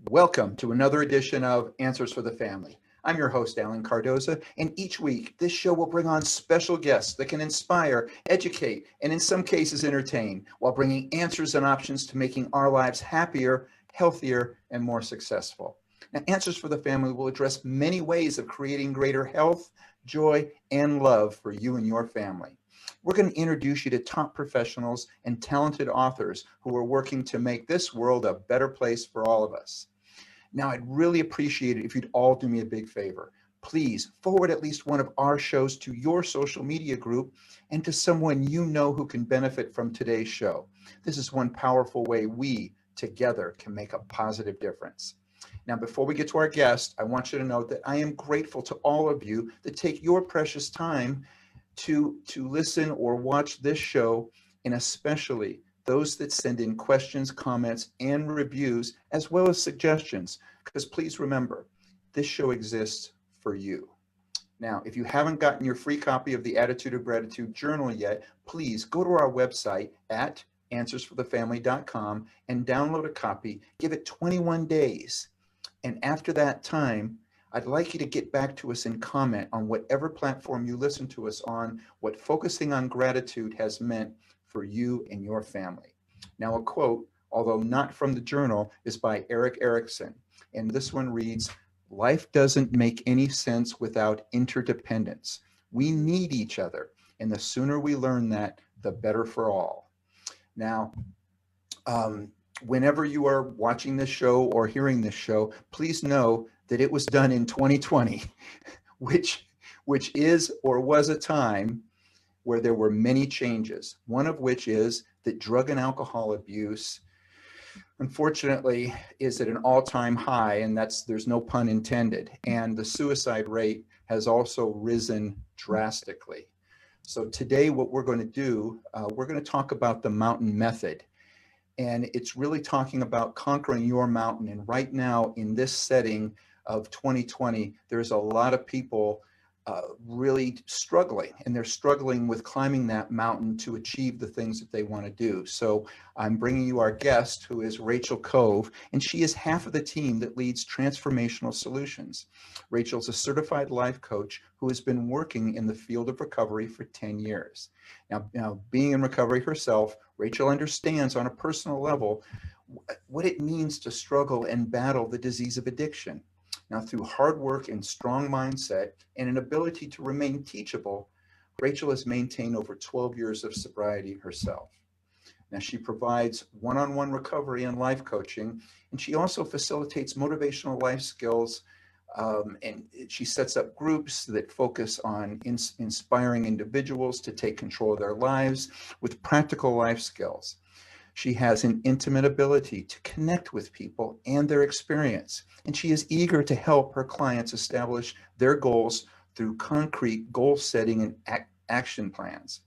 Welcome to another edition of Answers for the Family. I'm your host, Alan Cardoza, and each week this show will bring on special guests that can inspire, educate, and in some cases entertain, while bringing answers and options to making our lives happier, healthier, and more successful. Now, Answers for the Family will address many ways of creating greater health, joy, and love for you and your family. We're going to introduce you to top professionals and talented authors who are working to make this world a better place for all of us. Now, I'd really appreciate it if you'd all do me a big favor. Please forward at least one of our shows to your social media group and to someone you know who can benefit from today's show. This is one powerful way we together can make a positive difference. Now, before we get to our guest, I want you to know that I am grateful to all of you that take your precious time to listen or watch this show, and especially those that send in questions, comments, and reviews, as well as suggestions, because please remember, this show exists for you. Now, if you haven't gotten your free copy of the Attitude of Gratitude Journal yet, please go to our website at answersforthefamily.com and download a copy. Give it 21 days. And after that time, I'd like you to get back to us and comment on whatever platform you listen to us on, what focusing on gratitude has meant for you and your family. Now, a quote, although not from the journal, is by Eric Erickson. And this one reads, "Life doesn't make any sense without interdependence. We need each other. And the sooner we learn that, the better for all." Now, whenever you are watching this show or hearing this show, please know that it was done in 2020, which is or was a time where there were many changes, one of which is that drug and alcohol abuse, unfortunately, is at an all-time high, and there's no pun intended. And the suicide rate has also risen drastically. So today what we're going to do, we're going to talk about the mountain method. And it's really talking about conquering your mountain. And right now in this setting of 2020, there's a lot of people really struggling, and they're struggling with climbing that mountain to achieve the things that they want to do. So I'm bringing you our guest, who is Rachel Kove, and she is half of the team that leads Transformational Solutions. Rachel's a certified life coach who has been working in the field of recovery for 10 years. Now, being in recovery herself, Rachel understands on a personal level what it means to struggle and battle the disease of addiction. Now, through hard work and strong mindset and an ability to remain teachable, Rachel has maintained over 12 years of sobriety herself. Now, she provides one-on-one recovery and life coaching, and she also facilitates motivational life skills, and she sets up groups that focus on inspiring individuals to take control of their lives with practical life skills. She has an intimate ability to connect with people and their experience, and she is eager to help her clients establish their goals through concrete goal setting and action plans.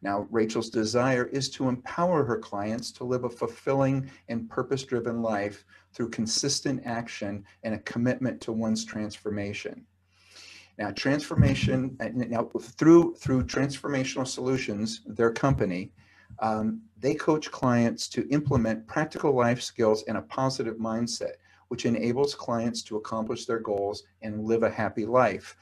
Now, Rachel's desire is to empower her clients to live a fulfilling and purpose-driven life through consistent action and a commitment to one's transformation. Now, through Transformational Solutions, their company, they coach clients to implement practical life skills and a positive mindset, which enables clients to accomplish their goals and live a happy life.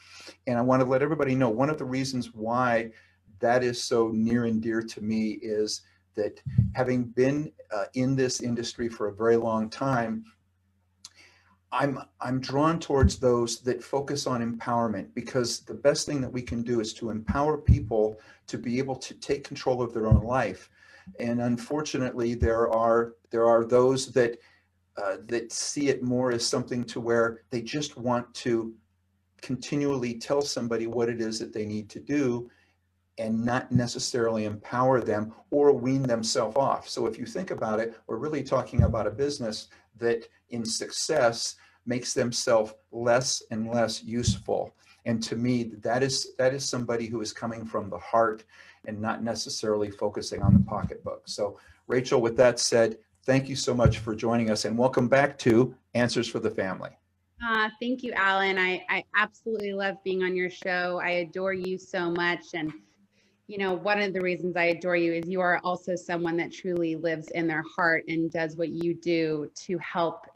And I want to let everybody know, one of the reasons why that is so near and dear to me is that, having been in this industry for a very long time, I'm drawn towards those that focus on empowerment, because the best thing that we can do is to empower people to be able to take control of their own life. And unfortunately, there are those that see it more as something to where they just want to continually tell somebody what it is that they need to do, and not necessarily empower them or wean themselves off. So if you think about it, we're really talking about a business that in success makes themselves less and less useful. And to me, that is somebody who is coming from the heart and not necessarily focusing on the pocketbook. So Rachel, with that said, thank you so much for joining us, and welcome back to Answers for the Family. Thank you, Alan. I absolutely love being on your show. I adore you so much. And you know, one of the reasons I adore you is you are also someone that truly lives in their heart and does what you do to help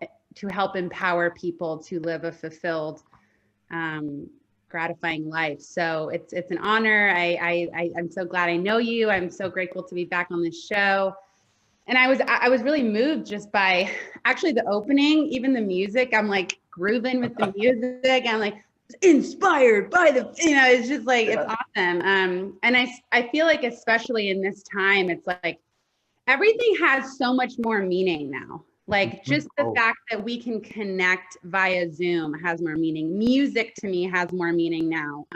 help empower people to live a fulfilled, gratifying life. So it's an honor. I'm so glad I know you. I'm so grateful to be back on this show. And I was really moved just by actually the opening, even the music. I'm like grooving with the music. I'm like inspired by it's just like, it's awesome. And I feel like, especially in this time, it's like everything has so much more meaning now. Like just the fact that we can connect via Zoom has more meaning. Music to me has more meaning now.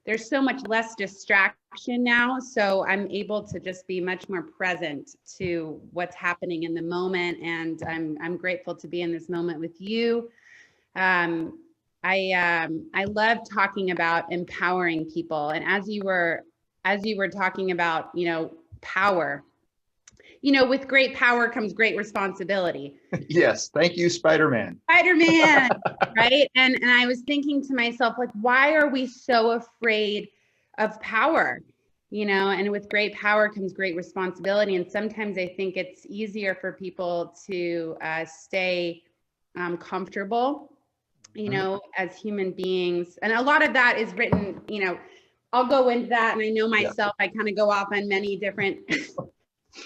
There's so much less distraction now. So I'm able to just be much more present to what's happening in the moment. And I'm grateful to be in this moment with you. I love talking about empowering people. And as you were talking about, power, with great power comes great responsibility. Yes. Thank you, Spider-Man. Spider-Man, right? And I was thinking to myself, like, why are we so afraid of power? And with great power comes great responsibility. And sometimes I think it's easier for people to stay comfortable, as human beings. And a lot of that is written, I'll go into that. And I know myself, I kind of go off on many different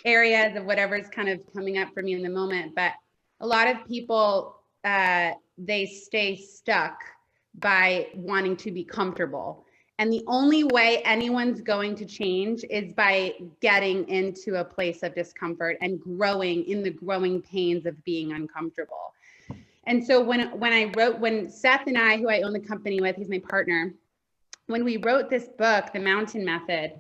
areas of whatever's kind of coming up for me in the moment. But a lot of people, they stay stuck by wanting to be comfortable. And the only way anyone's going to change is by getting into a place of discomfort and growing in the growing pains of being uncomfortable. And so when Seth and I, who I own the company with, he's my partner, when we wrote this book, The Mountain Method,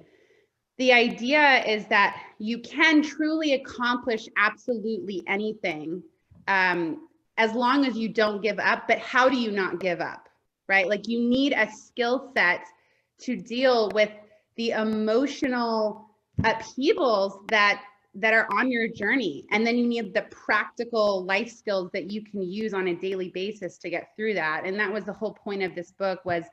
the idea is that you can truly accomplish absolutely anything as long as you don't give up. But how do you not give up, right? Like you need a skill set to deal with the emotional upheavals that are on your journey. And then you need the practical life skills that you can use on a daily basis to get through that. And that was the whole point of this book, was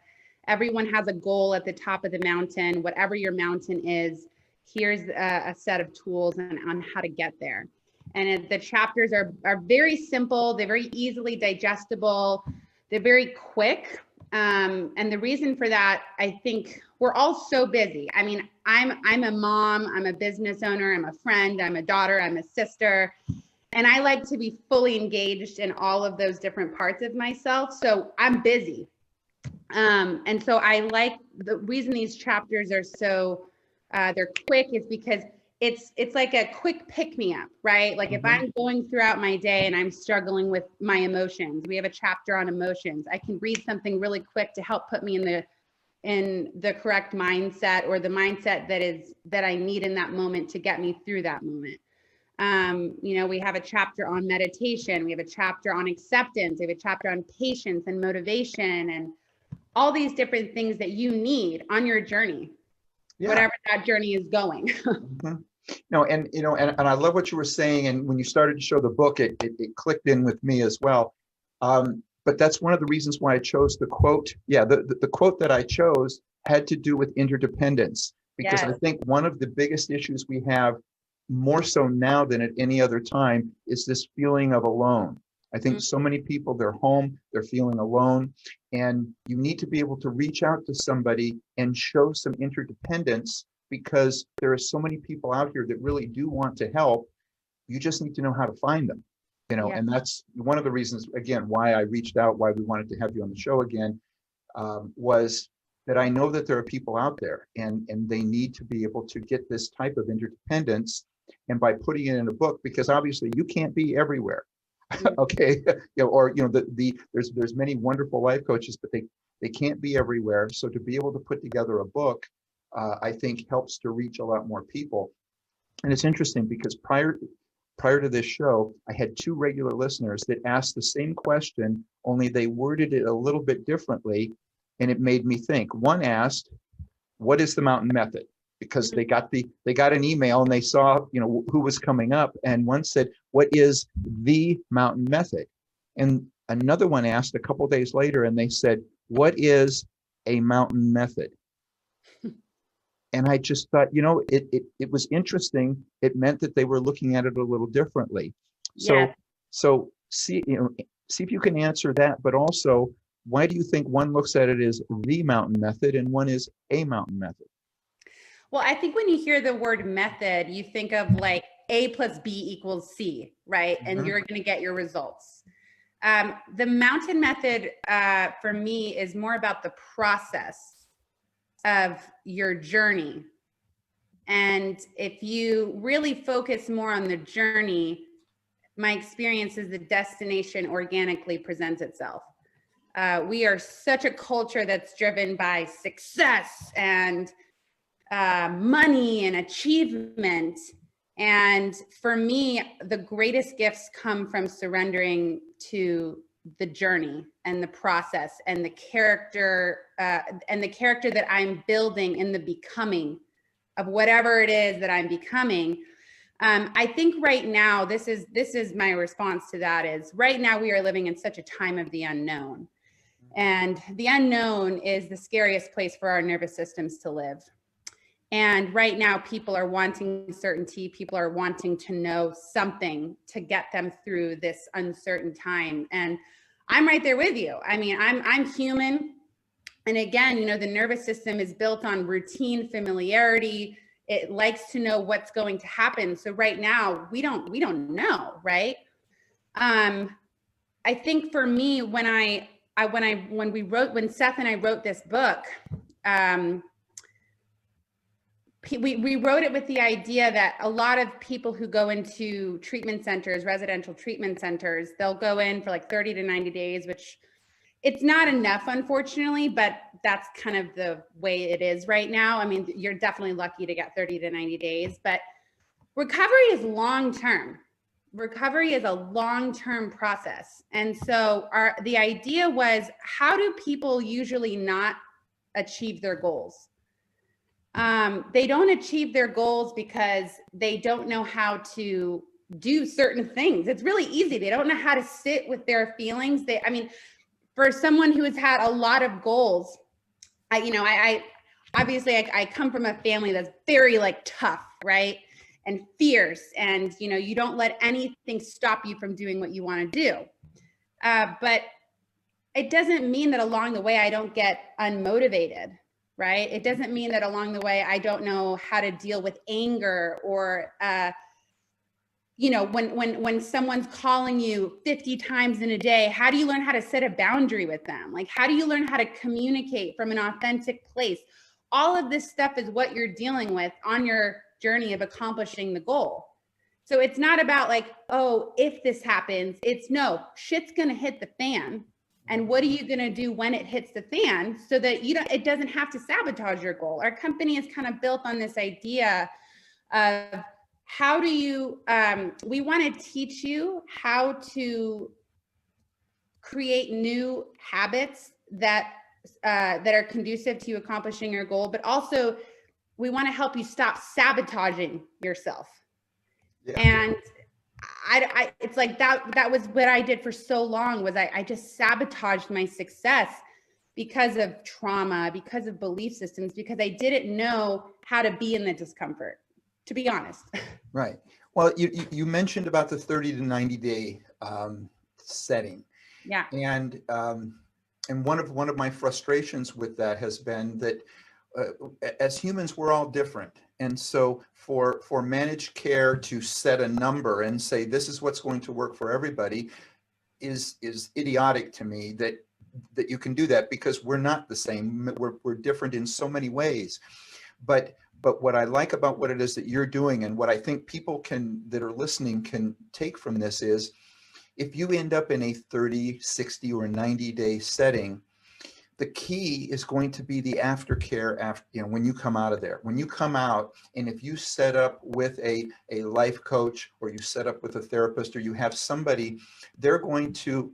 everyone has a goal at the top of the mountain. Whatever your mountain is, here's a set of tools on how to get there. And the chapters are very simple. They're very easily digestible. They're very quick. And the reason for that, I think we're all so busy. I mean, I'm a mom, I'm a business owner, I'm a friend, I'm a daughter, I'm a sister. And I like to be fully engaged in all of those different parts of myself. So I'm busy. And so I like the reason these chapters are so, they're quick is because it's like a quick pick me up, right? Like if I'm going throughout my day and I'm struggling with my emotions, we have a chapter on emotions. I can read something really quick to help put me in the correct mindset, or the mindset that I need in that moment to get me through that moment. We have a chapter on meditation. We have a chapter on acceptance. We have a chapter on patience and motivation and all these different things that you need on your journey, whatever that journey is going. No, and I love what you were saying. And when you started to show the book, it clicked in with me as well. But that's one of the reasons why I chose the quote. Yeah, the quote that I chose had to do with interdependence, because I think one of the biggest issues we have, more so now than at any other time, is this feeling of alone. I think so many people, they're home, they're feeling alone, and you need to be able to reach out to somebody and show some interdependence, because there are so many people out here that really do want to help. You just need to know how to find them, and that's one of the reasons, again, why I reached out, why we wanted to have you on the show again, was that I know that there are people out there and they need to be able to get this type of interdependence. And by putting it in a book, because obviously you can't be everywhere. Okay, there's many wonderful life coaches, but they can't be everywhere. So to be able to put together a book, I think helps to reach a lot more people. And it's interesting because prior to this show, I had 2 regular listeners that asked the same question, only they worded it a little bit differently, and it made me think. One asked, "What is the mountain method?" Because they got an email and they saw, who was coming up. And one said, "What is the mountain method?" And another one asked a couple of days later and they said, "What is a mountain method?" And I just thought, it was interesting. It meant that they were looking at it a little differently. So see, see if you can answer that, but also, why do you think one looks at it as the mountain method and one is a mountain method? Well, I think when you hear the word method, you think of like A plus B equals C, right? And you're going to get your results. The mountain method for me is more about the process of your journey. And if you really focus more on the journey, my experience is the destination organically presents itself. We are such a culture that's driven by success and money and achievement. And for me, the greatest gifts come from surrendering to the journey and the process and the character that I'm building in the becoming of whatever it is that I'm becoming. I think right now, this is my response to that is right now we are living in such a time of the unknown. And the unknown is the scariest place for our nervous systems to live. And right now, people are wanting certainty. People are wanting to know something to get them through this uncertain time. And I'm right there with you. I mean, I'm human. And again, you know, the nervous system is built on routine, familiarity. It likes to know what's going to happen. So right now, we don't know, right? I think for me, when Seth and I wrote this book, we wrote it with the idea that a lot of people who go into treatment centers, residential treatment centers, they'll go in for like 30 to 90 days, which it's not enough, unfortunately, but that's kind of the way it is right now. I mean, you're definitely lucky to get 30 to 90 days, but recovery is long-term. Recovery is a long-term process. And so the idea was, how do people usually not achieve their goals? They don't achieve their goals because they don't know how to do certain things. It's really easy. They don't know how to sit with their feelings. For someone who has had a lot of goals, I obviously come from a family that's very like tough, right? And fierce. And, you know, you don't let anything stop you from doing what you want to do. But it doesn't mean that along the way, I don't get unmotivated. Right? It doesn't mean that along the way, I don't know how to deal with anger or, when someone's calling you 50 times in a day, how do you learn how to set a boundary with them? Like, how do you learn how to communicate from an authentic place? All of this stuff is what you're dealing with on your journey of accomplishing the goal. So it's not about like, oh, if this happens, it's no, shit's going to hit the fan. And what are you going to do when it hits the fan so that it doesn't have to sabotage your goal? Our company is kind of built on this idea of how do you, we want to teach you how to create new habits that are conducive to you accomplishing your goal, but also we want to help you stop sabotaging yourself. Yeah. And it's like that was what I did for so long, was I just sabotaged my success because of trauma, because of belief systems, because I didn't know how to be in the discomfort, to be honest. Right. Well, you mentioned about the 30 to 90 day setting. Yeah. And one of my frustrations with that has been that as humans, we're all different. And so for managed care to set a number and say, this is what's going to work for everybody is idiotic to me, that you can do that, because we're not the same. We're different in so many ways. But what I like about what it is that you're doing, and what I think people that are listening can take from this, is if you end up in a 30, 60, or 90-day setting, the key is going to be the aftercare when you come out of there. When you come out, and if you set up with a life coach, or you set up with a therapist, or you have somebody, they're going to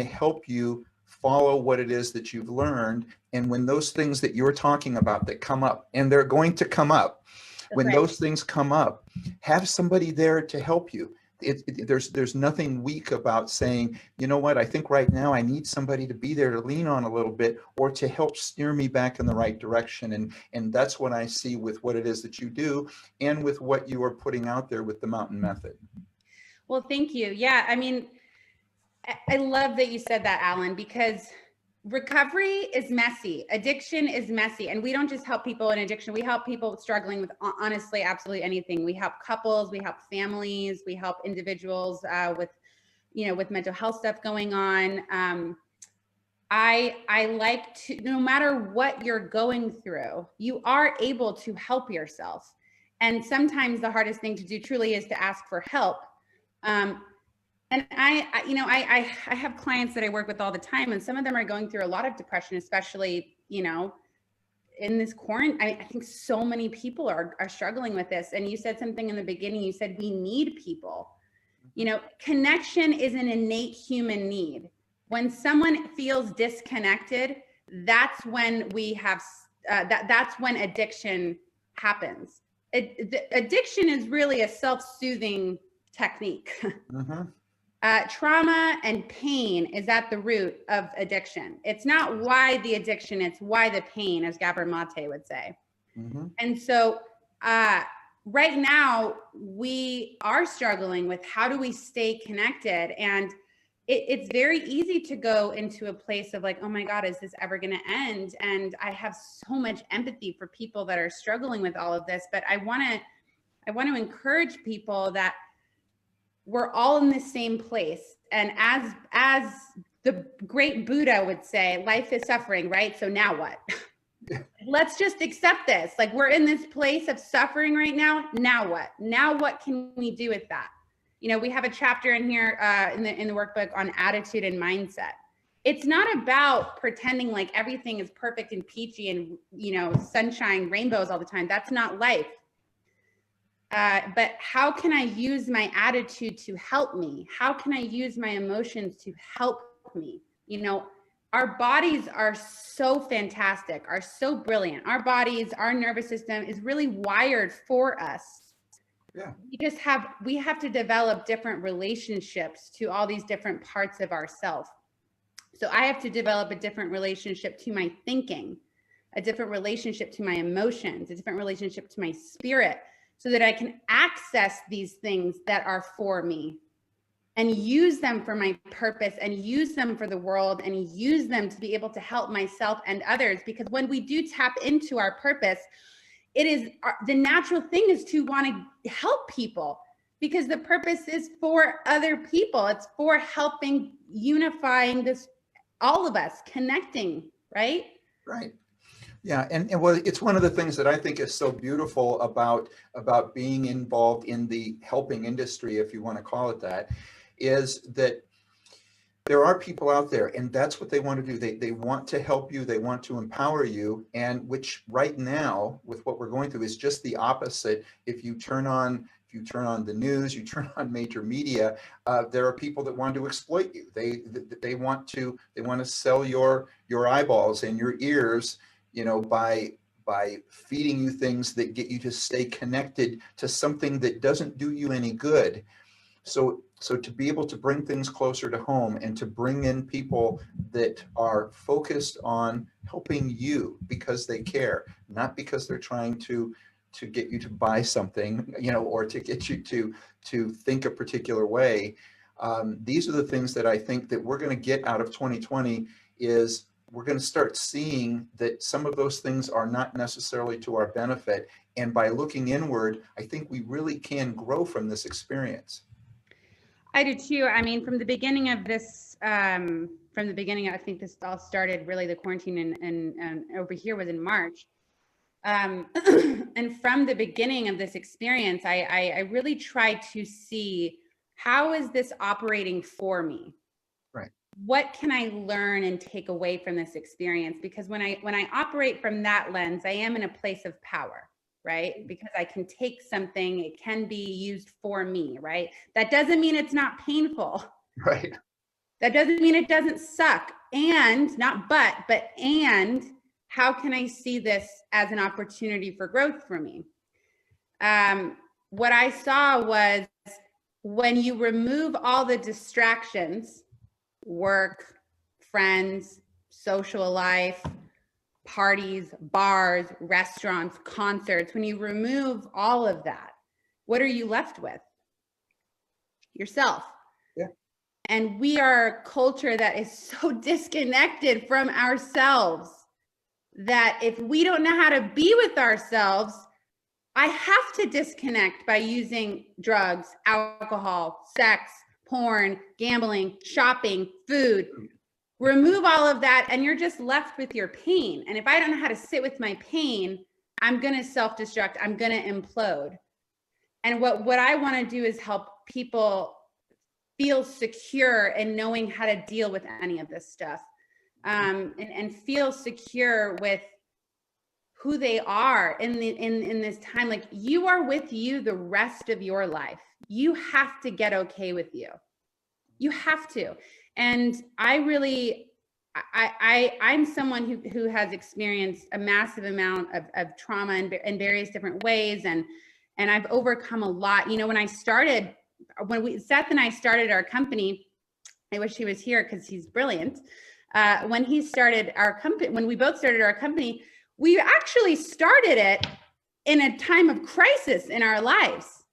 help you follow what it is that you've learned. And when those things that you're talking about that come up, and they're going to come up, when those things come up, have somebody there to help you. There's nothing weak about saying, you know what, I think right now I need somebody to be there to lean on a little bit, or to help steer me back in the right direction. And that's what I see with what it is that you do, and with what you are putting out there with the Mountain Method. Well, thank you. Yeah, I mean, I love that you said that, Alan, because recovery is messy. Addiction is messy. And we don't just help people in addiction. We help people struggling with honestly, absolutely anything. We help couples, we help families, we help individuals with mental health stuff going on. I like to, no matter what you're going through, you are able to help yourself. And sometimes the hardest thing to do truly is to ask for help. And I have clients that I work with all the time, and some of them are going through a lot of depression, especially, in this quarantine. I think so many people are struggling with this. And you said something in the beginning, you said we need people. Connection is an innate human need. When someone feels disconnected, that's when we have, that's when addiction happens. Addiction is really a self-soothing technique. Mm-hmm. Trauma and pain is at the root of addiction. It's not why the addiction, it's why the pain, as Gabor Mate would say. Mm-hmm. And so right now we are struggling with how do we stay connected? And it's very easy to go into a place of like, oh my God, is this ever going to end? And I have so much empathy for people that are struggling with all of this, but I want to encourage people that we're all in the same place. And as the great Buddha would say, life is suffering, right? So now what? Let's just accept this. Like, we're in this place of suffering right now. Now what? Now what can we do with that? We have a chapter in here in the workbook on attitude and mindset. It's not about pretending like everything is perfect and peachy and, sunshine, rainbows all the time. That's not life. But how can I use my attitude to help me? How can I use my emotions to help me? Our bodies are so fantastic, are so brilliant. Our bodies, our nervous system is really wired for us. Yeah. We have to develop different relationships to all these different parts of ourselves. So I have to develop a different relationship to my thinking, a different relationship to my emotions, a different relationship to my spirit, so that I can access these things that are for me and use them for my purpose and use them for the world and use them to be able to help myself and others. Because when we do tap into our purpose, it is the natural thing is to want to help people, because the purpose is for other people. It's for helping, unifying this, all of us, connecting, right? Right. Yeah, and well, it's one of the things that I think is so beautiful about being involved in the helping industry, if you want to call it that, is that there are people out there, and that's what they want to do. They want to help you, they want to empower you, and which right now, with what we're going through, is just the opposite. If you turn on the news, you turn on major media, there are people that want to exploit you. They want to sell your eyeballs and your ears, by feeding you things that get you to stay connected to something that doesn't do you any good. So to be able to bring things closer to home and to bring in people that are focused on helping you because they care, not because they're trying to get you to buy something, or to get you to think a particular way. These are the things that I think that we're going to get out of 2020 is we're going to start seeing that some of those things are not necessarily to our benefit. And by looking inward, I think we really can grow from this experience. I do too. I mean, from the beginning of this, I think this all started really, the quarantine and over here was in March. And from the beginning of this experience, I really tried to see, how is this operating for me? Right. What can I learn and take away from this experience? Because when I operate from that lens, I am in a place of power, right? Because I can take something, it can be used for me, right? That doesn't mean it's not painful. Right. That doesn't mean it doesn't suck. And how can I see this as an opportunity for growth for me? What I saw was, when you remove all the distractions, work, friends, social life, parties, bars, restaurants, concerts, when you remove all of that, what are you left with? Yourself. Yeah. And we are a culture that is so disconnected from ourselves that if we don't know how to be with ourselves, I have to disconnect by using drugs, alcohol, sex, porn, gambling, shopping, food. Remove all of that and you're just left with your pain. And if I don't know how to sit with my pain, I'm going to self-destruct. I'm going to implode. And what I want to do is help people feel secure in knowing how to deal with any of this stuff, and feel secure with who they are in this time. Like, you are with you the rest of your life. You have to get okay with you. You have to. And I'm someone who has experienced a massive amount of trauma in various different ways. And I've overcome a lot. You know, when Seth and I started our company, I wish he was here because he's brilliant. When we both started our company, we actually started it in a time of crisis in our lives,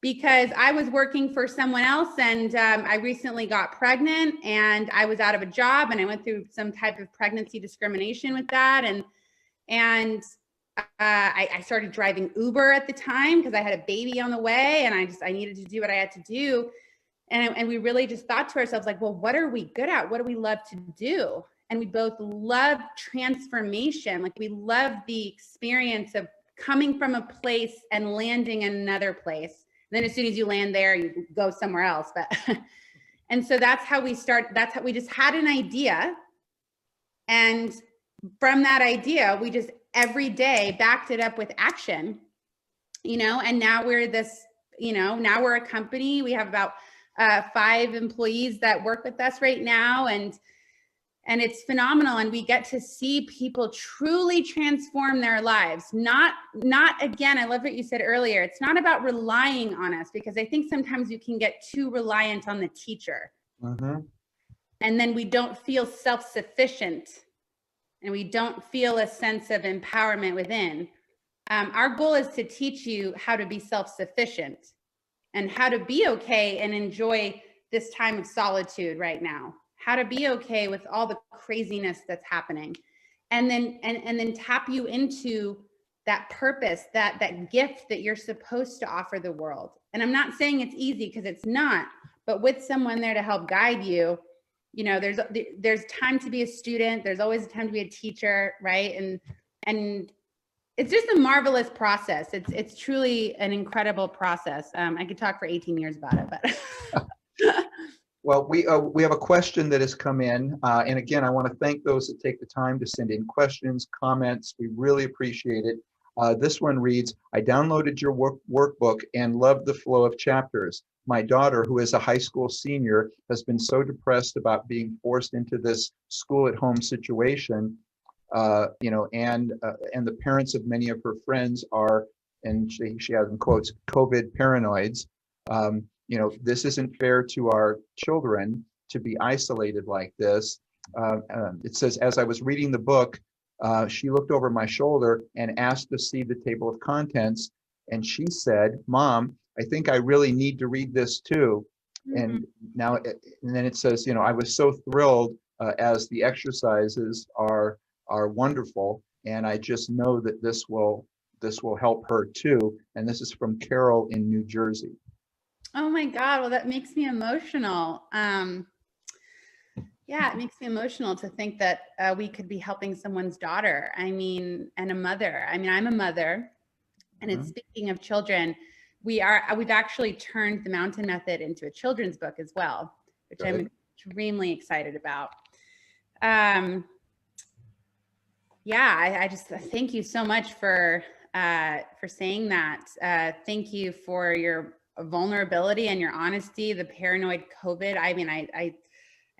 because I was working for someone else, and I recently got pregnant, and I was out of a job, and I went through some type of pregnancy discrimination with that. And I started driving Uber at the time because I had a baby on the way, and I needed to do what I had to do. And we really just thought to ourselves, like, well, what are we good at? What do we love to do? And we both love transformation. Like, we love the experience of coming from a place and landing in another place. And then as soon as you land there, you go somewhere else. But and so that's how we start. That's how we just had an idea. And from that idea, we just every day backed it up with action, you know, and now we're this, you know, now we're a company. We have about 5 employees that work with us right now. And it's phenomenal. And we get to see people truly transform their lives. Not again, I love what you said earlier. It's not about relying on us, because I think sometimes you can get too reliant on the teacher. Mm-hmm. And then we don't feel self-sufficient, and we don't feel a sense of empowerment within. Our goal is to teach you how to be self-sufficient and how to be okay and enjoy this time of solitude right now, how to be okay with all the craziness that's happening, and then tap you into that purpose, that gift that you're supposed to offer the world. And I'm not saying it's easy, because it's not, but with someone there to help guide you, you know, there's time to be a student. There's always a time to be a teacher, right? And it's just a marvelous process. It's truly an incredible process. I could talk for 18 years about it, but. Well, we have a question that has come in, and again, I want to thank those that take the time to send in questions, comments. We really appreciate it. This one reads, I downloaded your workbook and loved the flow of chapters. My daughter, who is a high school senior, has been so depressed about being forced into this school-at-home situation, you know, and the parents of many of her friends are, and she has in quotes, COVID paranoids. You know, this isn't fair to our children to be isolated like this. It says, as I was reading the book, she looked over my shoulder and asked to see the table of contents. And she said, Mom, I think I really need to read this too. Mm-hmm. And then it says, you know, I was so thrilled as the exercises are wonderful. And I just know that this will help her too. And this is from Carol in New Jersey. Oh my God. Well, that makes me emotional. Yeah, it makes me emotional to think that we could be helping someone's daughter. I mean, and a mother. I mean, I'm a mother, and it's speaking of children. We've actually turned the Mountain Method into a children's book as well, which I'm extremely excited about. Yeah, I just thank you so much for saying that. Thank you for your vulnerability and your honesty, the paranoid COVID. I mean, I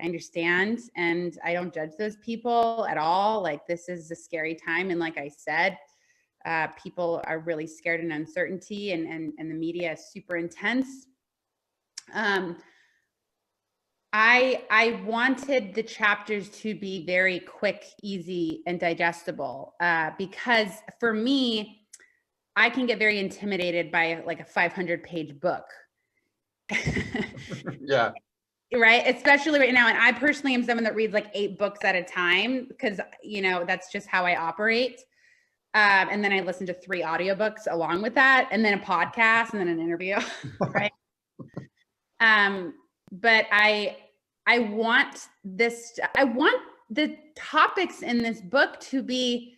understand, and I don't judge those people at all. Like, this is a scary time. And like I said, people are really scared and uncertainty, and the media is super intense. I wanted the chapters to be very quick, easy, and digestible, because for me, I can get very intimidated by like a 500-page book. Yeah. right? Especially right now. And I personally am someone that reads like 8 books at a time because, you know, that's just how I operate. And then I listen to 3 audiobooks along with that, and then a podcast, and then an interview, right? But I want the topics in this book to be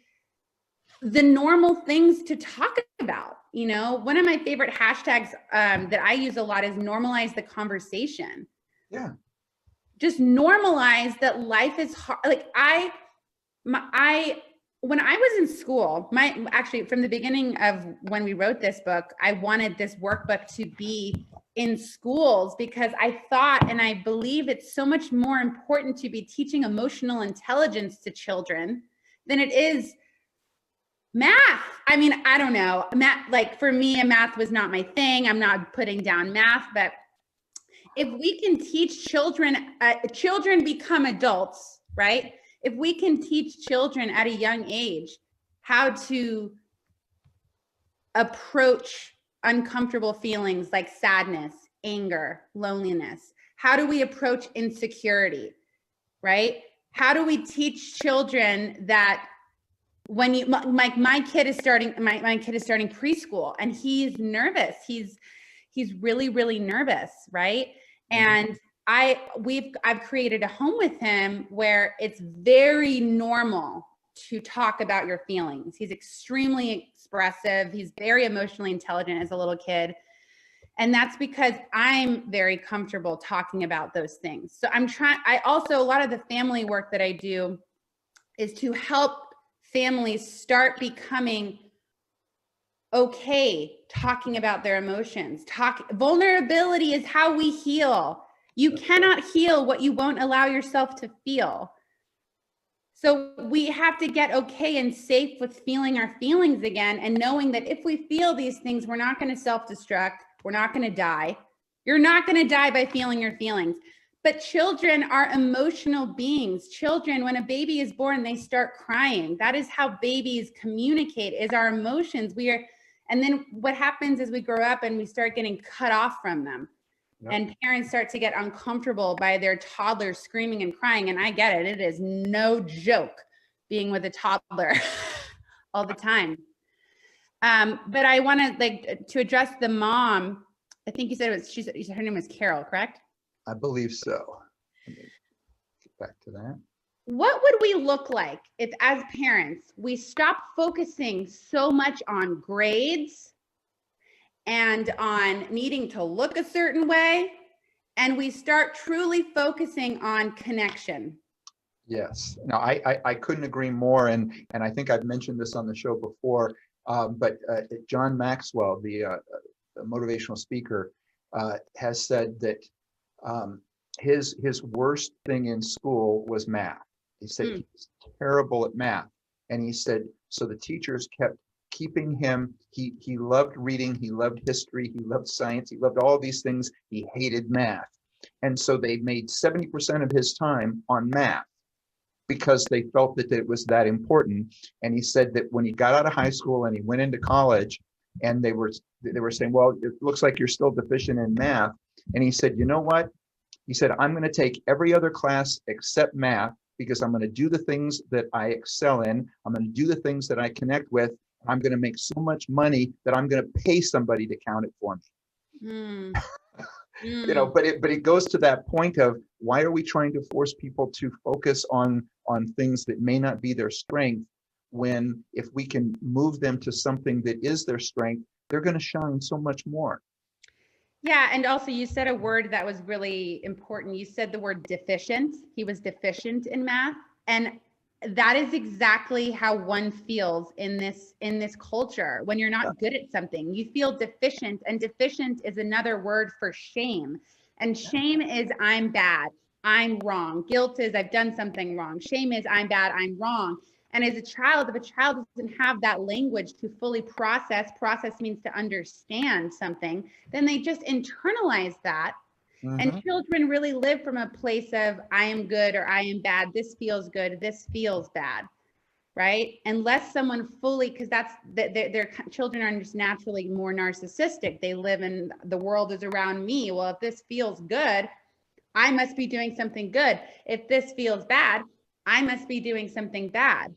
the normal things to talk about. You know, one of my favorite hashtags that I use a lot is normalize the conversation. Yeah. Just normalize that life is hard. Like when I was in school, actually from the beginning of when we wrote this book, I wanted this workbook to be in schools because I thought, and I believe it's so much more important to be teaching emotional intelligence to children than it is math. I mean, I don't know. Math, like for me, math was not my thing. I'm not putting down math, but if we can teach children become adults, right? If we can teach children at a young age how to approach uncomfortable feelings like sadness, anger, loneliness, how do we approach insecurity, right? How do we teach children that when you, my kid is starting preschool and he's nervous. He's really, really nervous, right? And I've created a home with him where it's very normal to talk about your feelings. He's extremely expressive. He's very emotionally intelligent as a little kid. And that's because I'm very comfortable talking about those things. So I also, a lot of the family work that I do is to help families start becoming okay talking about their emotions. Vulnerability is how we heal. You cannot heal what you won't allow yourself to feel. So we have to get okay and safe with feeling our feelings again, and knowing that if we feel these things, we're not going to self-destruct. We're not going to die. You're not going to die by feeling your feelings. But children are emotional beings. Children, when a baby is born, they start crying. That is how babies communicate, is our emotions. And then what happens is we grow up and we start getting cut off from them. Yep. And parents start to get uncomfortable by their toddlers screaming and crying. And I get it. It is no joke being with a toddler all the time. But I want to address the mom. I think you said her name was Carol, correct? I believe so. Let me get back to that. What would we look like if, as parents, we stop focusing so much on grades and on needing to look a certain way, and we start truly focusing on connection? Yes. No, I couldn't agree more. And I think I've mentioned this on the show before, but John Maxwell, the motivational speaker, has said that his worst thing in school was math. He said he was terrible at math. And he said, so the teachers kept keeping him. He loved reading. He loved history. He loved science. He loved all these things. He hated math. And so they made 70% of his time on math because they felt that it was that important. And he said that when he got out of high school and he went into college, and they were saying, well, it looks like you're still deficient in math. And he said, you know what? He said, I'm going to take every other class except math because I'm going to do the things that I excel in. I'm going to do the things that I connect with. I'm going to make so much money that I'm going to pay somebody to count it for me. You know, but it goes to that point of, why are we trying to force people to focus on things that may not be their strength, when if we can move them to something that is their strength, they're going to shine so much more. Yeah. And also you said a word that was really important. You said the word deficient. He was deficient in math. And that is exactly how one feels in this culture. When you're not good at something, you feel deficient, and deficient is another word for shame. And shame is I'm bad, I'm wrong. Guilt is I've done something wrong. Shame is I'm bad, I'm wrong. And as a child, if a child doesn't have that language to fully process means to understand something, then they just internalize that. And children really live from a place of I am good or I am bad. This feels good. This feels bad. Right. Unless someone fully, because that's their children are just naturally more narcissistic. They live in the world is around me. Well, if this feels good, I must be doing something good. If this feels bad, I must be doing something bad.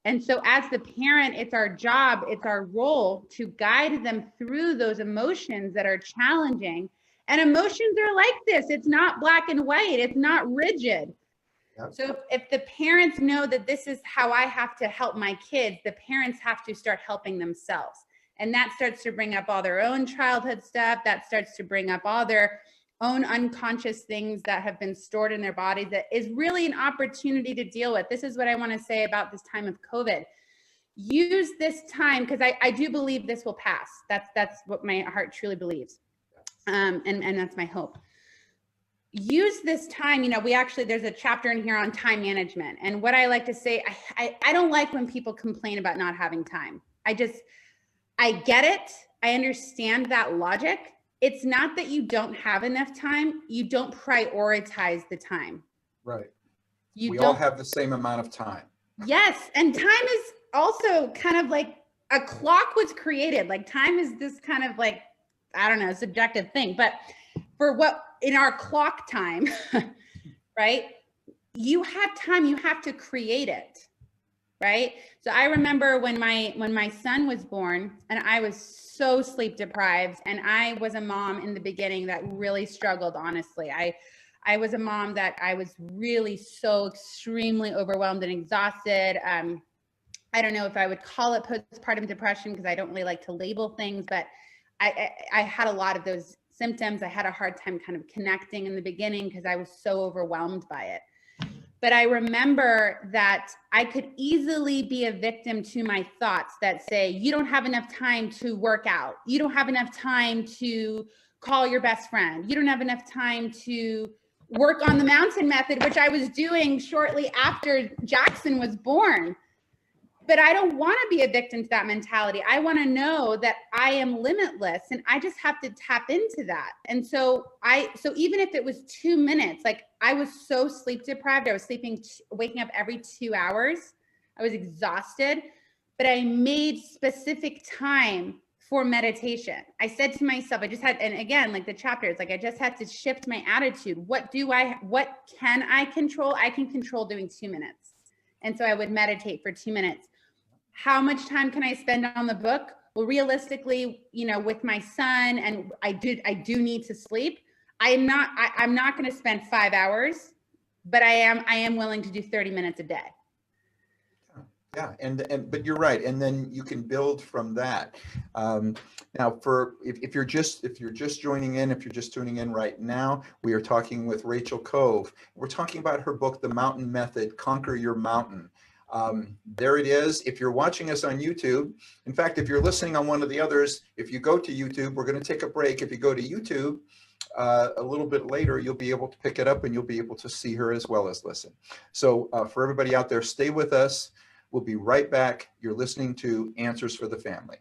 And so as the parent, it's our job, it's our role to guide them through those emotions that are challenging. And emotions are like this. It's not black and white. It's not rigid. Yep. So if the parents know that this is how I have to help my kids, the parents have to start helping themselves. And that starts to bring up all their own childhood stuff. That starts to bring up all their own unconscious things that have been stored in their body that is really an opportunity to deal with. This is what I want to say about this time of COVID. Use this time, because I do believe this will pass. That's what my heart truly believes. And that's my hope. Use this time, there's a chapter in here on time management. And what I like to say, I don't like when people complain about not having time. I get it. I understand that logic. It's not that you don't have enough time. You don't prioritize the time. Right. We all have the same amount of time. Yes. And time is also kind of like a clock was created. Like time is this kind of like, I don't know, subjective thing. But for what in our clock time, right? You have time, you have to create it. Right. So I remember when my son was born and I was so sleep deprived, and I was a mom in the beginning that really struggled. Honestly, I was a mom that I was really so extremely overwhelmed and exhausted. I don't know if I would call it postpartum depression because I don't really like to label things, but I had a lot of those symptoms. I had a hard time kind of connecting in the beginning because I was so overwhelmed by it. But I remember that I could easily be a victim to my thoughts that say, you don't have enough time to work out. You don't have enough time to call your best friend. You don't have enough time to work on the mountain method, which I was doing shortly after Jackson was born. But I don't want to be a victim to that mentality. I want to know that I am limitless, and I just have to tap into that. And so even if it was 2 minutes, like I was so sleep deprived, I was waking up every 2 hours. I was exhausted, but I made specific time for meditation. I said to myself, and again, like the chapter, it's like, I just had to shift my attitude. What can I control? I can control doing 2 minutes. And so I would meditate for 2 minutes. How much time can I spend on the book? Well, realistically, with my son, and I do need to sleep. I'm not going to spend 5 hours, but I am willing to do 30 minutes a day. Yeah, but you're right, and then you can build from that. Now, if you're just joining in, if you're just tuning in right now, we are talking with Rachel Kove. We're talking about her book, The Mountain Method: Conquer Your Mountain. There it is. If you're watching us on YouTube, in fact, if you're listening on one of the others, if you go to YouTube, we're going to take a break. If you go to YouTube, a little bit later, you'll be able to pick it up and you'll be able to see her as well as listen. So for everybody out there, stay with us. We'll be right back. You're listening to Answers for the Family.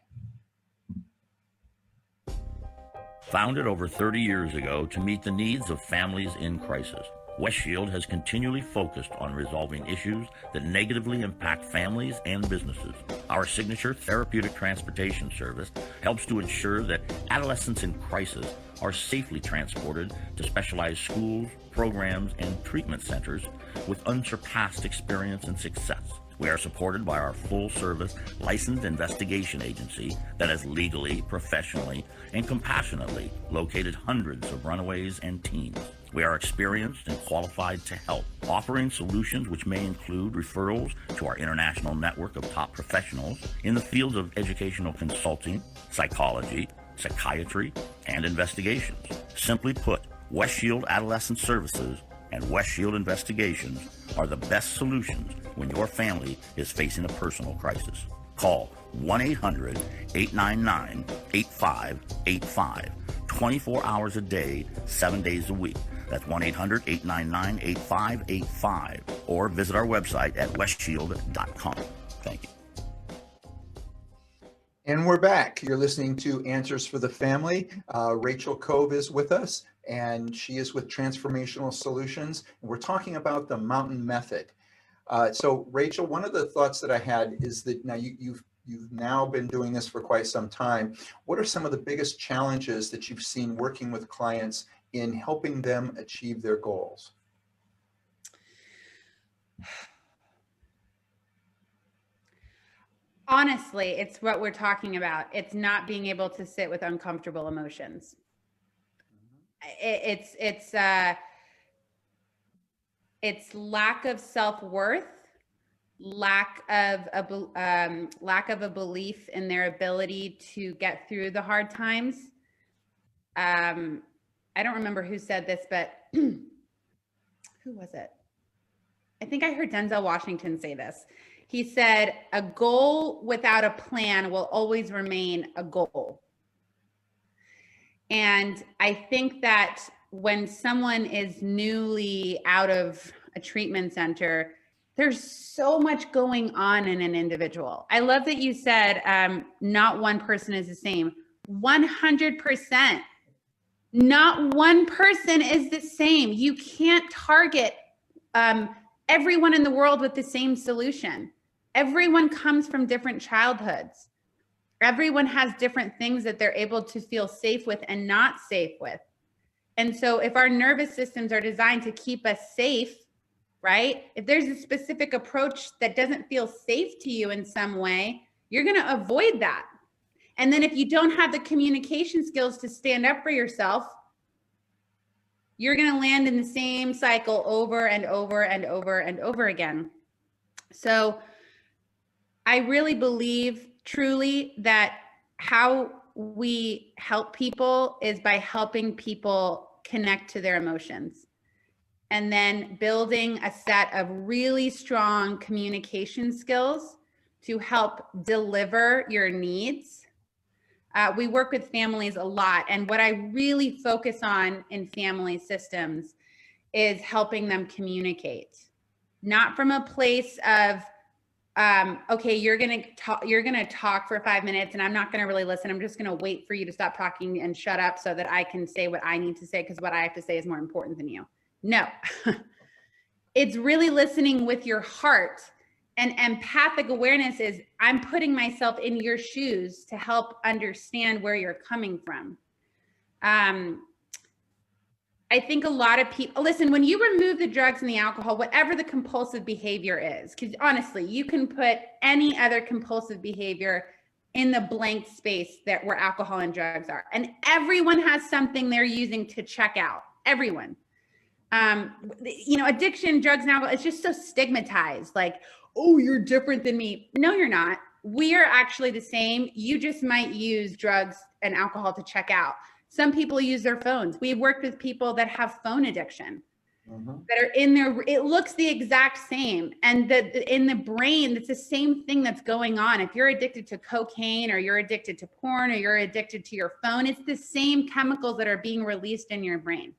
Founded over 30 years ago to meet the needs of families in crisis, Westshield has continually focused on resolving issues that negatively impact families and businesses. Our signature therapeutic transportation service helps to ensure that adolescents in crisis are safely transported to specialized schools, programs, and treatment centers with unsurpassed experience and success. We are supported by our full-service licensed investigation agency that has legally, professionally, and compassionately located hundreds of runaways and teens. We are experienced and qualified to help, offering solutions which may include referrals to our international network of top professionals in the fields of educational consulting, psychology, psychiatry, and investigations. Simply put, Westshield Adolescent Services and Westshield Investigations are the best solutions when your family is facing a personal crisis. Call 1-800-899-8585, 24 hours a day, 7 days a week. That's 1-800-899-8585, or visit our website at westshield.com. Thank you. And we're back. You're listening to Answers for the Family. Rachel Kove is with us, and she is with Transformational Solutions. And we're talking about the Mountain Method. So Rachel, one of the thoughts that I had is that now you've you've now been doing this for quite some time. What are some of the biggest challenges that you've seen working with clients in helping them achieve their goals? Honestly, it's what we're talking about. It's not being able to sit with uncomfortable emotions. It's lack of self-worth, lack of a belief in their ability to get through the hard times. I don't remember who said this, but who was it? I think I heard Denzel Washington say this. He said, a goal without a plan will always remain a goal. And I think that when someone is newly out of a treatment center, there's so much going on in an individual. I love that you said not one person is the same. 100%. Not one person is the same. You can't target everyone in the world with the same solution. Everyone comes from different childhoods. Everyone has different things that they're able to feel safe with and not safe with. And so if our nervous systems are designed to keep us safe, right? If there's a specific approach that doesn't feel safe to you in some way, you're going to avoid that. And then if you don't have the communication skills to stand up for yourself, you're going to land in the same cycle over and over and over and over again. So I really believe truly that how we help people is by helping people connect to their emotions, and then building a set of really strong communication skills to help deliver your needs. We work with families a lot, and what I really focus on in family systems is helping them communicate, not from a place of okay, you're gonna talk for 5 minutes and I'm not gonna really listen. I'm just gonna wait for you to stop talking and shut up so that I can say what I need to say, because what I have to say is more important than you. No. It's really listening with your heart. And empathic awareness is I'm putting myself in your shoes to help understand where you're coming from. I think a lot of people, listen, when you remove the drugs and the alcohol, whatever the compulsive behavior is, because honestly, you can put any other compulsive behavior in the blank space that where alcohol and drugs are. And everyone has something they're using to check out. Everyone. Addiction, drugs, and alcohol, it's just so stigmatized. Like, oh, you're different than me. No, you're not. We are actually the same. You just might use drugs and alcohol to check out. Some people use their phones. We've worked with people that have phone addiction, that are in there. It looks the exact same. And in the brain, it's the same thing that's going on. If you're addicted to cocaine, or you're addicted to porn, or you're addicted to your phone, it's the same chemicals that are being released in your brain.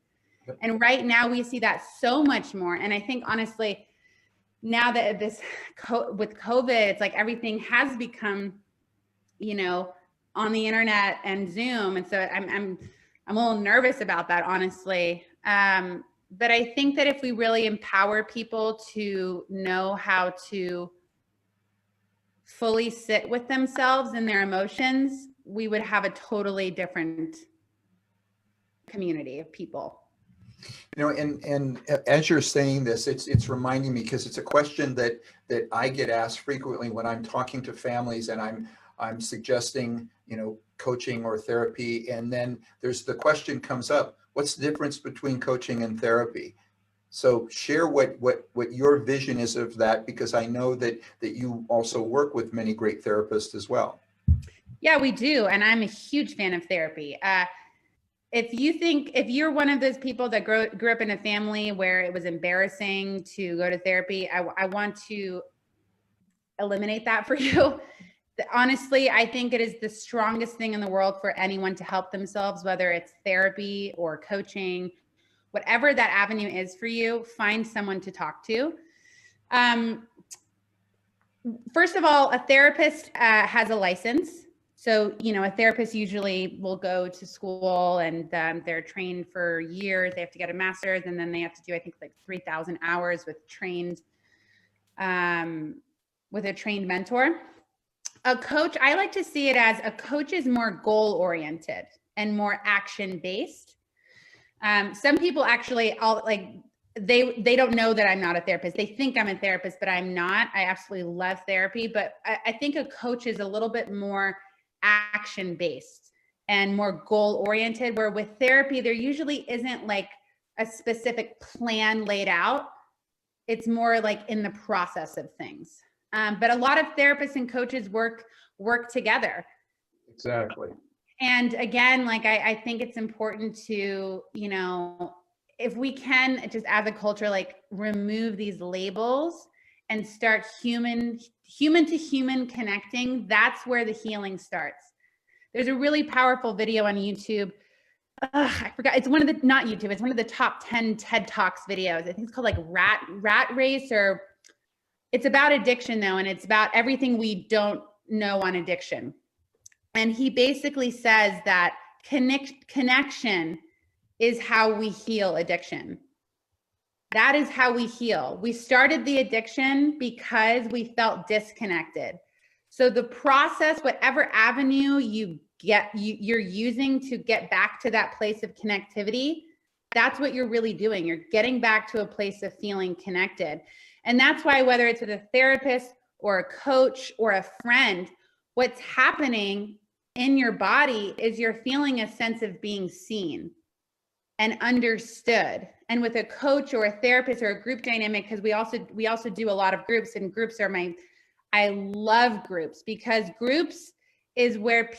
And right now we see that so much more. And I think honestly, now that with COVID, it's like everything has become, on the internet and Zoom. And so I'm a little nervous about that, honestly. But I think that if we really empower people to know how to fully sit with themselves and their emotions, we would have a totally different community of people. And as you're saying this, it's reminding me, because it's a question that I get asked frequently when I'm talking to families and I'm suggesting, coaching or therapy. And then there's the question comes up, what's the difference between coaching and therapy? So share what your vision is of that, because I know that you also work with many great therapists as well. Yeah, we do. And I'm a huge fan of therapy. If you're one of those people that grew up in a family where it was embarrassing to go to therapy, I want to eliminate that for you. Honestly, I think it is the strongest thing in the world for anyone to help themselves, whether it's therapy or coaching, whatever that avenue is for you, find someone to talk to. First of all, a therapist has a license. So, a therapist usually will go to school and they're trained for years. They have to get a master's, and then they have to do, I think, like 3,000 hours with a trained mentor. A coach, I like to see it as a coach is more goal oriented and more action based. Some people actually they don't know that I'm not a therapist. They think I'm a therapist, but I'm not. I absolutely love therapy, but I think a coach is a little bit more action based and more goal oriented, where with therapy, there usually isn't like a specific plan laid out. It's more like in the process of things. But a lot of therapists and coaches work together. Exactly. And again, like I think it's important to, if we can just as a culture, like remove these labels and start human to human connecting, that's where the healing starts. There's a really powerful video on YouTube. I forgot. It's one of the, not YouTube, it's one of the top 10 TED Talks videos. I think it's called like Rat Race, or it's about addiction though. And it's about everything we don't know on addiction. And he basically says that connection is how we heal addiction. That is how we heal. We started the addiction because we felt disconnected. So the process, whatever avenue you're using to get back to that place of connectivity, that's what you're really doing. You're getting back to a place of feeling connected. And that's why, whether it's with a therapist or a coach or a friend, what's happening in your body is you're feeling a sense of being seen and understood. And with a coach or a therapist or a group dynamic, because we also do a lot of groups, and groups are I love groups, because groups is where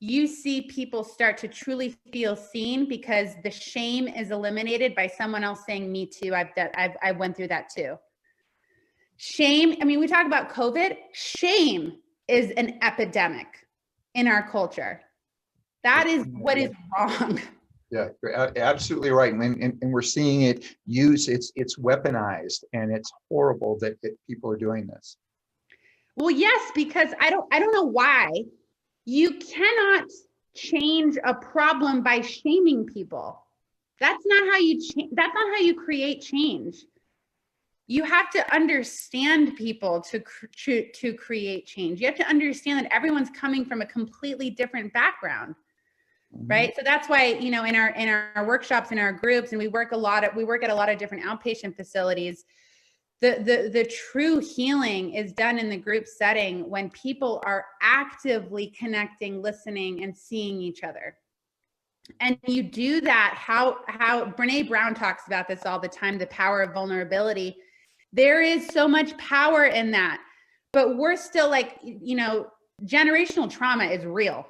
you see people start to truly feel seen, because the shame is eliminated by someone else saying, me too, I went through that too. Shame, I mean, we talk about COVID, shame is an epidemic in our culture. That is what is wrong. Yeah, you're absolutely right. And we're seeing it it's weaponized, and it's horrible that people are doing this. Well, yes, because I don't know why you cannot change a problem by shaming people. That's not how you create change. You have to understand people to create change. You have to understand that everyone's coming from a completely different background. Mm-hmm. Right. So that's why, in our workshops, in our groups, and we work at a lot of different outpatient facilities. The true healing is done in the group setting when people are actively connecting, listening, and seeing each other. And you do that, how Brene Brown talks about this all the time, the power of vulnerability. There is so much power in that, but we're still like, generational trauma is real.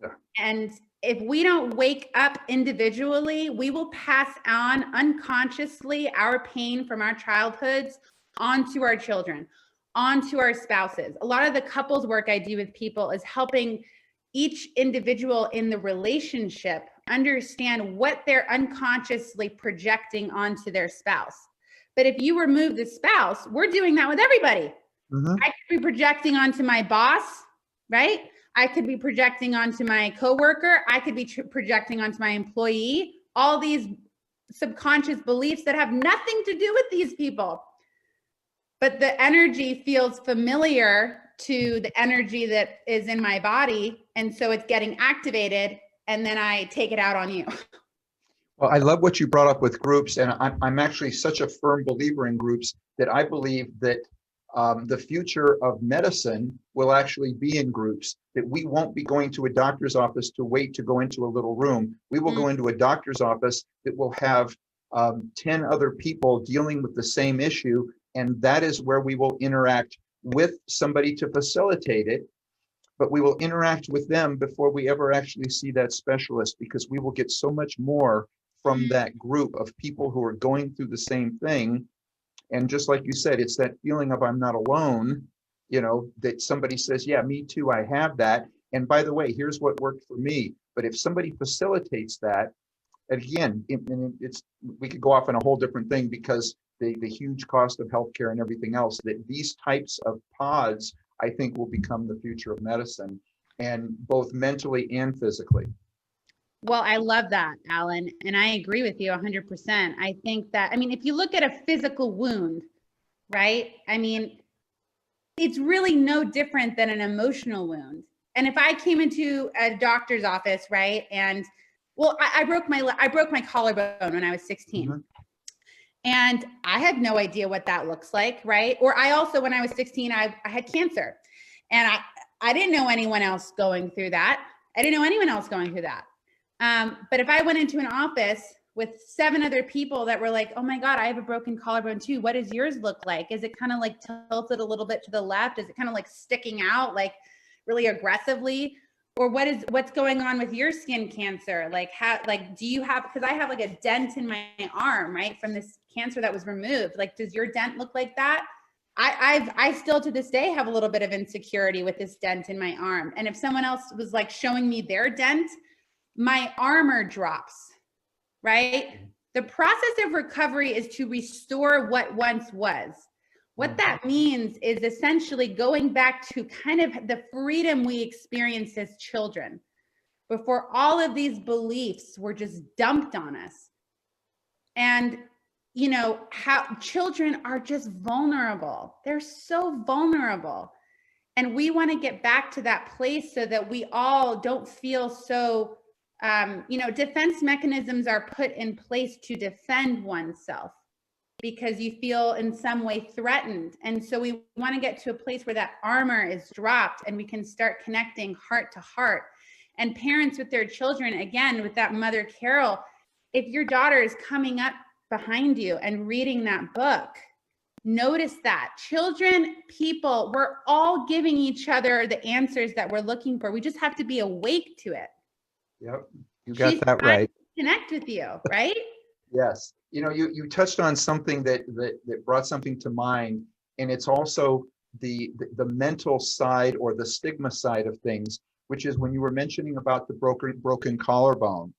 Yeah. And if we don't wake up individually, we will pass on unconsciously our pain from our childhoods onto our children, onto our spouses. A lot of the couples work I do with people is helping each individual in the relationship understand what they're unconsciously projecting onto their spouse. But if you remove the spouse, we're doing that with everybody. Mm-hmm. I could be projecting onto my boss, right? I could be projecting onto my coworker. I could be projecting onto my employee, all these subconscious beliefs that have nothing to do with these people. But the energy feels familiar to the energy that is in my body. And so it's getting activated, and then I take it out on you. Well, I love what you brought up with groups, and I'm actually such a firm believer in groups that I believe that the future of medicine will actually be in groups, that we won't be going to a doctor's office to wait to go into a little room. We will go into a doctor's office that will have 10 other people dealing with the same issue, and that is where we will interact with somebody to facilitate it, but we will interact with them before we ever actually see that specialist, because we will get so much more from that group of people who are going through the same thing. And just like you said, it's that feeling of I'm not alone, that somebody says, yeah, me too, I have that. And by the way, here's what worked for me. But if somebody facilitates that, again, we could go off on a whole different thing, because the huge cost of healthcare and everything else, that these types of pods, I think, will become the future of medicine, and both mentally and physically. Well, I love that, Alan. And I agree with you 100%. I think that, if you look at a physical wound, right? it's really no different than an emotional wound. And if I came into a doctor's office, right, and well, I broke my collarbone when I was 16. Mhm. And I had no idea what that looks like, right? Or I also, when I was 16, I had cancer. And I didn't know anyone else going through that. I didn't know anyone else going through that. But if I went into an office with 7 other people that were like, oh my God, I have a broken collarbone too. What does yours look like? Is it kind of like tilted a little bit to the left? Is it kind of like sticking out like really aggressively? Or what's going on with your skin cancer? Like do you have, because I have like a dent in my arm, right? From this cancer that was removed. Like, does your dent look like that? I still to this day have a little bit of insecurity with this dent in my arm. And if someone else was like showing me their dent, my armor drops, right? The process of recovery is to restore what once was. What that means is essentially going back to kind of the freedom we experienced as children before all of these beliefs were just dumped on us. And, you know, how children are just vulnerable. They're so vulnerable. And we want to get back to that place so that we all don't feel so, defense mechanisms are put in place to defend oneself, because you feel in some way threatened. And so we want to get to a place where that armor is dropped and we can start connecting heart to heart. And parents with their children, again, with that Mother Carol, if your daughter is coming up behind you and reading that book, notice that. Children, people, we're all giving each other the answers that we're looking for. We just have to be awake to it. Yep, you got She's that trying right. to connect with you, right? Yes. You know, you touched on something that brought something to mind, and it's also the mental side or the stigma side of things, which is when you were mentioning about the broken collarbone,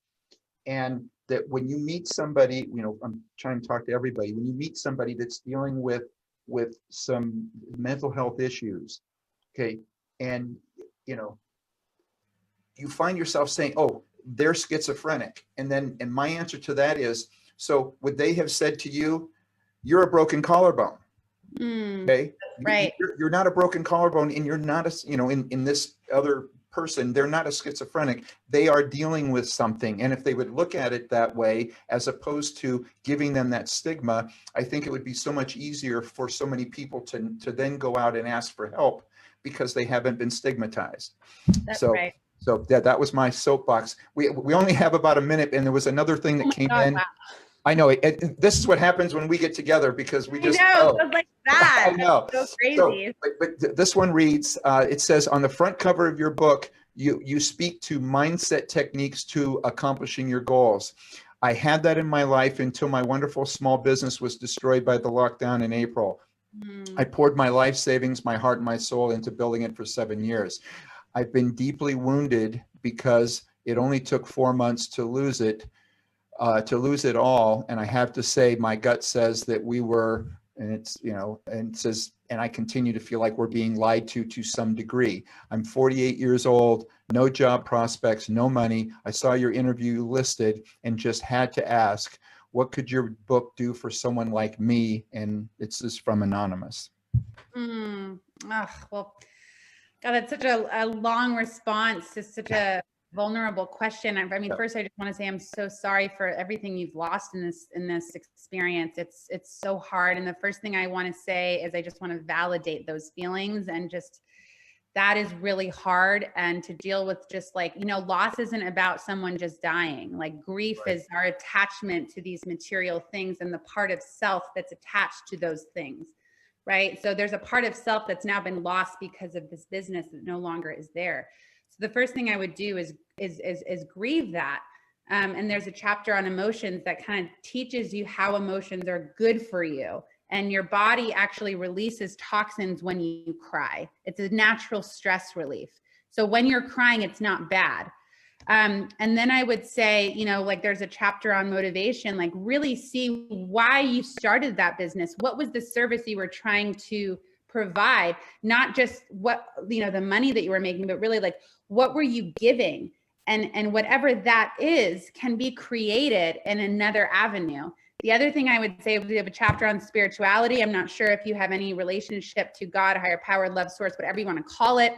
and that when you meet somebody, you know, I'm trying to talk to everybody, when you meet somebody that's dealing with some mental health issues, okay, and you know, you find yourself saying, oh, they're schizophrenic. And my answer to that is, so would they have said to you, you're a broken collarbone? Okay. Right. You're not a broken collarbone, and you're not in this other person, they're not a schizophrenic. They are dealing with something. And if they would look at it that way, as opposed to giving them that stigma, I think it would be so much easier for so many people to then go out and ask for help because they haven't been stigmatized. That's So right. So that was my soapbox. We only have about a minute, and there was another thing that came in. Wow. I know this is what happens when we get together, because we just know. It was like that. I know. That's so crazy. But this one reads, it says on the front cover of your book, you speak to mindset techniques to accomplishing your goals. I had that in my life until my wonderful small business was destroyed by the lockdown in April. I poured my life savings, my heart and my soul into building it for 7 years. I've been deeply wounded because it only took 4 months to lose it all. And I have to say, my gut says that we were, and it's, and it says, and I continue to feel like we're being lied to some degree. I'm 48 years old, no job prospects, no money. I saw your interview listed and just had to ask, what could your book do for someone like me? And it's just from Anonymous. Well, God, that's such a long response to such a vulnerable question. I mean, first, I just want to say I'm so sorry for everything you've lost in this experience. It's so hard. And the first thing I want to say is I just want to validate those feelings, and just that is really hard. And to deal with, just like, loss isn't about someone just dying. Like, grief is our attachment to these material things and the part of self that's attached to those things. Right. So there's a part of self that's now been lost because of this business that no longer is there. So the first thing I would do is grieve that. And there's a chapter on emotions that kind of teaches you how emotions are good for you. And your body actually releases toxins when you cry. It's a natural stress relief. So when you're crying, it's not bad. And then I would say, like, there's a chapter on motivation, like really see why you started that business. What was the service you were trying to provide? Not just what, the money that you were making, but really, like, what were you giving? And whatever that is can be created in another avenue. The other thing I would say, we have a chapter on spirituality. I'm not sure if you have any relationship to God, higher power, love source, whatever you want to call it.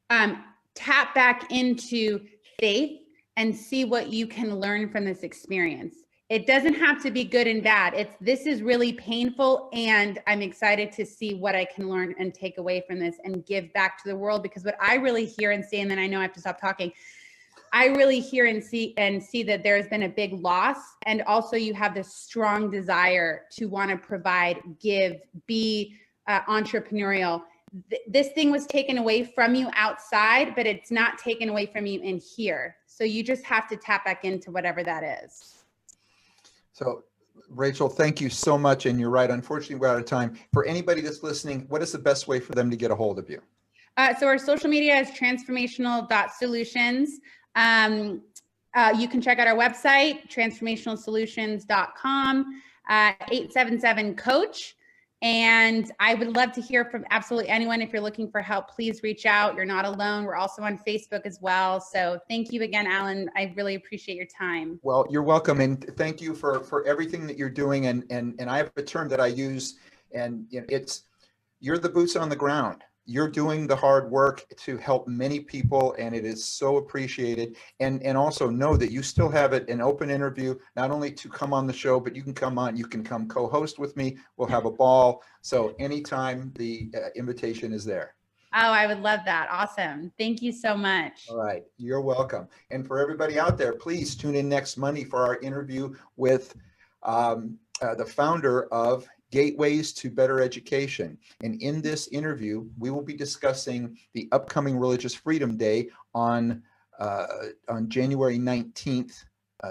Tap back into faith and see what you can learn from this experience. It doesn't have to be good and bad. This is really painful, and I'm excited to see what I can learn and take away from this and give back to the world. Because what I really hear and see, and then I know I have to stop talking, I really hear and see that there's been a big loss. And also you have this strong desire to want to provide, give, be entrepreneurial. This thing was taken away from you outside, but it's not taken away from you in here. So you just have to tap back into whatever that is. So, Rachel, thank you so much. And you're right. Unfortunately, we're out of time. For anybody that's listening, what is the best way for them to get a hold of you? So our social media is transformational.solutions. You can check out our website, transformationalsolutions.com, 877-COACH. And I would love to hear from absolutely anyone. If you're looking for help, please reach out. You're not alone. We're also on Facebook as well. So thank you again, Alan. I really appreciate your time. Well, you're welcome. And thank you for everything that you're doing. And I have a term that I use, and you're the boots on the ground. You're doing the hard work to help many people, and it is so appreciated. And also know that you still have an open interview, not only to come on the show, but you can come co-host with me. We'll have a ball. So anytime, the invitation is there. Oh, I would love that. Awesome. Thank you so much. All right. You're welcome. And for everybody out there, please tune in next Monday for our interview with the founder of Gateways to Better Education. And in this interview, we will be discussing the upcoming Religious Freedom Day on January 19th,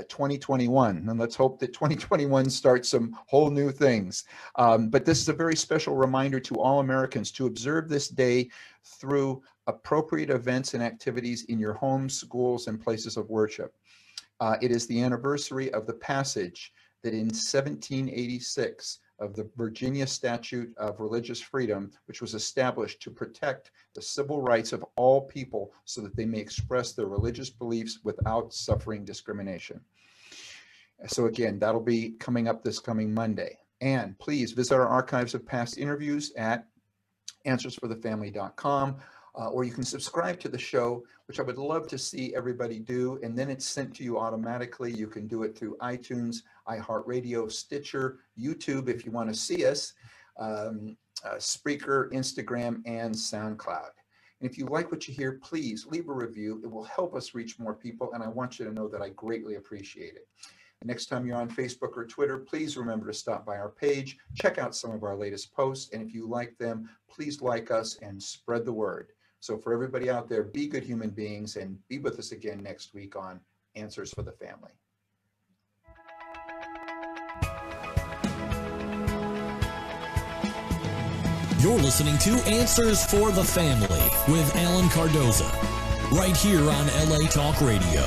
2021. And let's hope that 2021 starts some whole new things. But this is a very special reminder to all Americans to observe this day through appropriate events and activities in your homes, schools, and places of worship. It is the anniversary of the passage that in 1786 of the Virginia Statute of Religious Freedom, which was established to protect the civil rights of all people so that they may express their religious beliefs without suffering discrimination. So again, that'll be coming up this coming Monday. And please visit our archives of past interviews at answersforthefamily.com, or you can subscribe to the show, which I would love to see everybody do. And then it's sent to you automatically. You can do it through iTunes, iHeartRadio, Stitcher, YouTube if you want to see us, Spreaker, Instagram, and SoundCloud. And if you like what you hear, please leave a review. It will help us reach more people. And I want you to know that I greatly appreciate it. Next time you're on Facebook or Twitter, please remember to stop by our page, check out some of our latest posts. And if you like them, please like us and spread the word. So for everybody out there, be good human beings and be with us again next week on Answers for the Family. You're listening to Answers for the Family with Alan Cardoza, right here on LA Talk Radio.